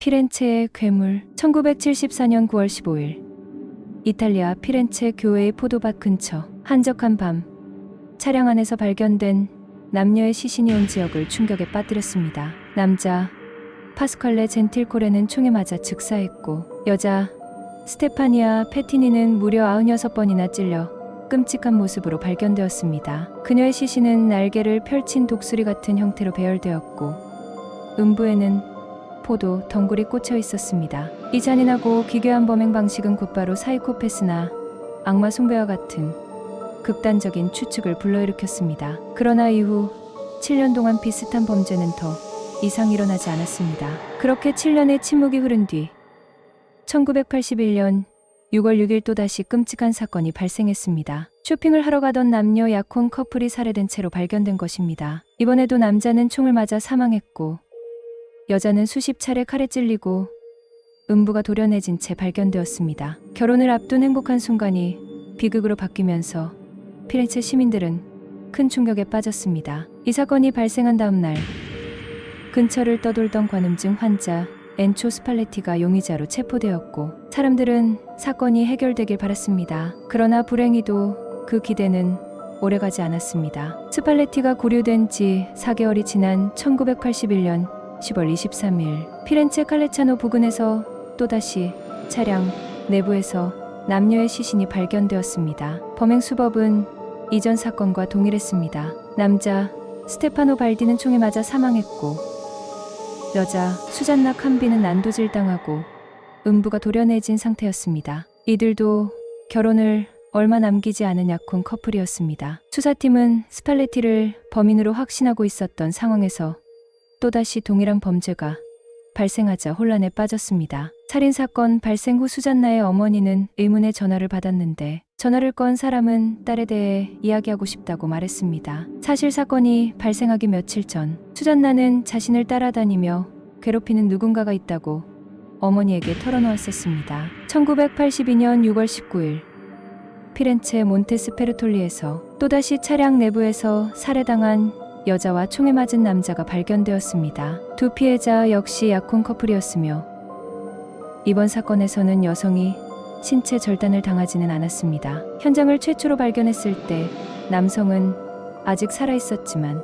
피렌체의 괴물. 1974년 9월 15일 이탈리아 피렌체 교회의 포도밭 근처 한적한 밤 차량 안에서 발견된 남녀의 시신이 온 지역을 충격에 빠뜨렸습니다. 남자 파스칼레 젠틸코레는 총에 맞아 즉사했고 여자 스테파니아 페티니는 무려 96번이나 찔려 끔찍한 모습으로 발견되었습니다. 그녀의 시신은 날개를 펼친 독수리 같은 형태로 배열되었고 음부에는 포도 덩굴이 꽂혀 있었습니다. 이 잔인하고 기괴한 범행 방식은 곧바로 사이코패스나 악마 숭배와 같은 극단적인 추측을 불러일으켰습니다. 그러나 이후 7년 동안 비슷한 범죄는 더 이상 일어나지 않았습니다. 그렇게 7년의 침묵이 흐른 뒤 1981년 6월 6일 또다시 끔찍한 사건이 발생했습니다. 쇼핑을 하러 가던 남녀 약혼 커플이 살해된 채로 발견된 것입니다. 이번에도 남자는 총을 맞아 사망했고 여자는 수십 차례 칼에 찔리고 음부가 도려내진 채 발견되었습니다. 결혼을 앞둔 행복한 순간이 비극으로 바뀌면서 피렌체 시민들은 큰 충격에 빠졌습니다. 이 사건이 발생한 다음 날 근처를 떠돌던 관음증 환자 엔초 스팔레티가 용의자로 체포되었고 사람들은 사건이 해결되길 바랐습니다. 그러나 불행히도 그 기대는 오래가지 않았습니다. 스팔레티가 구류된 지 4개월이 지난 1981년 10월 23일 피렌체 칼레차노 부근에서 또다시 차량 내부에서 남녀의 시신이 발견되었습니다. 범행 수법은 이전 사건과 동일했습니다. 남자 스테파노 발디는 총에 맞아 사망했고 여자 수잔나 캄비는 난도질당하고 음부가 도려내진 상태였습니다. 이들도 결혼을 얼마 남기지 않은 약혼 커플이었습니다. 수사팀은 스팔레티를 범인으로 확신하고 있었던 상황에서 또다시 동일한 범죄가 발생하자 혼란에 빠졌습니다. 살인사건 발생 후 수잔나의 어머니는 의문의 전화를 받았는데 전화를 건 사람은 딸에 대해 이야기하고 싶다고 말했습니다. 사실 사건이 발생하기 며칠 전 수잔나는 자신을 따라다니며 괴롭히는 누군가가 있다고 어머니에게 털어놓았었습니다. 1982년 6월 19일 피렌체 몬테스페르톨리에서 또다시 차량 내부에서 살해당한 여자와 총에 맞은 남자가 발견되었습니다. 두 피해자 역시 약혼 커플이었으며 이번 사건에서는 여성이 신체 절단을 당하지는 않았습니다. 현장을 최초로 발견했을 때 남성은 아직 살아있었지만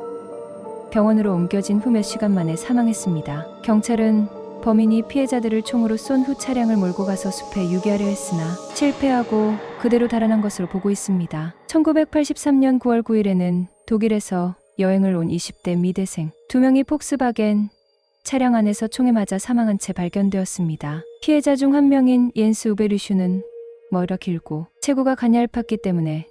병원으로 옮겨진 후 몇 시간 만에 사망했습니다. 경찰은 범인이 피해자들을 총으로 쏜 후 차량을 몰고 가서 숲에 유기하려 했으나 실패하고 그대로 달아난 것으로 보고 있습니다. 1983년 9월 9일에는 독일에서 여행을 온 20대 미대생 2명이 폭스바겐 차량 안에서 총에 맞아 사망한 채 발견되었습니다. 피해자 중 한 명인 옌스 우베르슈는 머리가 길고 체구가 가냘팠기 때문에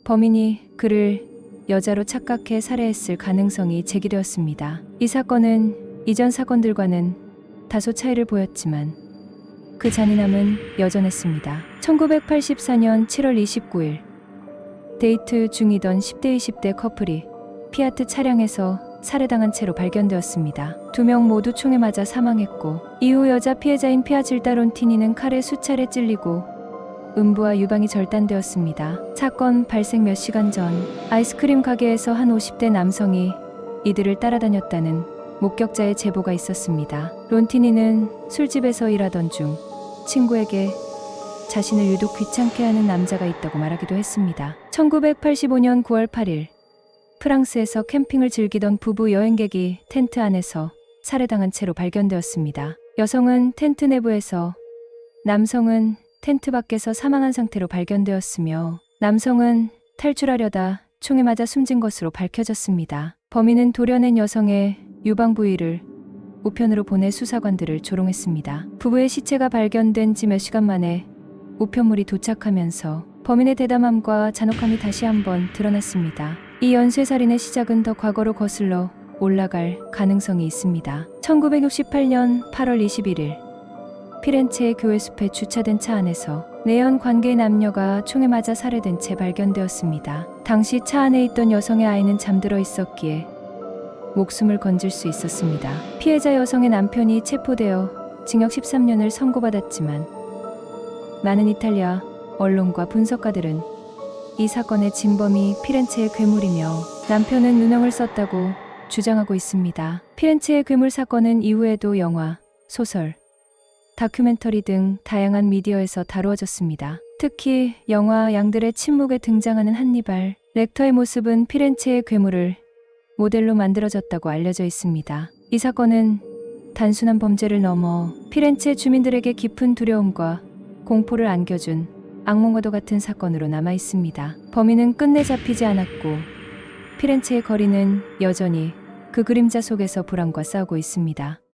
범인이 그를 여자로 착각해 살해했을 가능성이 제기되었습니다. 이 사건은 이전 사건들과는 다소 차이를 보였지만 그 잔인함은 여전했습니다. 1984년 7월 29일 데이트 중이던 10대 20대 커플이 피아트 차량에서 살해당한 채로 발견되었습니다. 2명 모두 총에 맞아 사망했고 이후 여자 피해자인 피아 질다론티니는 칼에 수차례 찔리고 음부와 유방이 절단되었습니다. 사건 발생 몇 시간 전 아이스크림 가게에서 한 50대 남성이 이들을 따라다녔다는 목격자의 제보가 있었습니다. 론티니는 술집에서 일하던 중 친구에게 자신을 유독 귀찮게 하는 남자가 있다고 말하기도 했습니다. 1985년 9월 8일 프랑스에서 캠핑을 즐기던 부부 여행객이 텐트 안에서 살해당한 채로 발견되었습니다. 여성은 텐트 내부에서, 남성은 텐트 밖에서 사망한 상태로 발견되었으며 남성은 탈출하려다 총에 맞아 숨진 것으로 밝혀졌습니다. 범인은 도려낸 여성의 유방 부위를 우편으로 보내 수사관들을 조롱했습니다. 부부의 시체가 발견된 지 몇 시간 만에 우편물이 도착하면서 범인의 대담함과 잔혹함이 다시 한번 드러났습니다. 이 연쇄살인의 시작은 더 과거로 거슬러 올라갈 가능성이 있습니다. 1968년 8월 21일 피렌체의 교회 숲에 주차된 차 안에서 내연 관계의 남녀가 총에 맞아 살해된 채 발견되었습니다. 당시 차 안에 있던 여성의 아이는 잠들어 있었기에 목숨을 건질 수 있었습니다. 피해자 여성의 남편이 체포되어 징역 13년을 선고받았지만 많은 이탈리아 언론과 분석가들은 이 사건의 진범이 피렌체의 괴물이며 남편은 누명을 썼다고 주장하고 있습니다. 피렌체의 괴물 사건은 이후에도 영화 소설, 다큐멘터리 등 다양한 미디어에서 다루어졌습니다. 특히 영화 양들의 침묵에 등장하는 한니발 렉터의 모습은 피렌체의 괴물을 모델로 만들어졌다고 알려져 있습니다. 이 사건은 단순한 범죄를 넘어 피렌체 주민들에게 깊은 두려움과 공포를 안겨준 악몽과도 같은 사건으로 남아 있습니다. 범인은 끝내 잡히지 않았고 피렌체의 거리는 여전히 그 그림자 속에서 불안과 싸우고 있습니다.